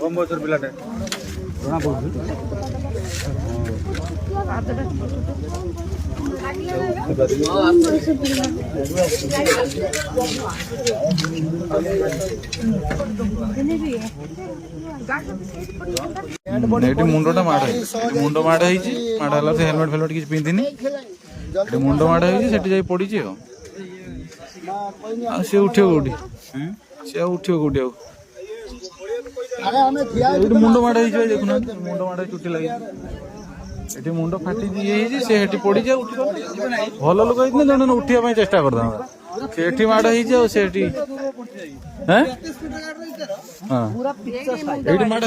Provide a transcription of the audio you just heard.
कम बचर पिलाटे जना पड़ू मुंडा माड़ मुंड माड़ माड़ से हेलमेट फेलमेट किसी पिंधिनी मुंड माड़ से पड़ी सी उठे कौटी सी उठे कौटी मुंड माड़ देखुना मुंड माड़ चुटी लगे मुंड फाटी से पड़ी भल लोक जन उठा चेष्टा कर माड़ हाँ माड़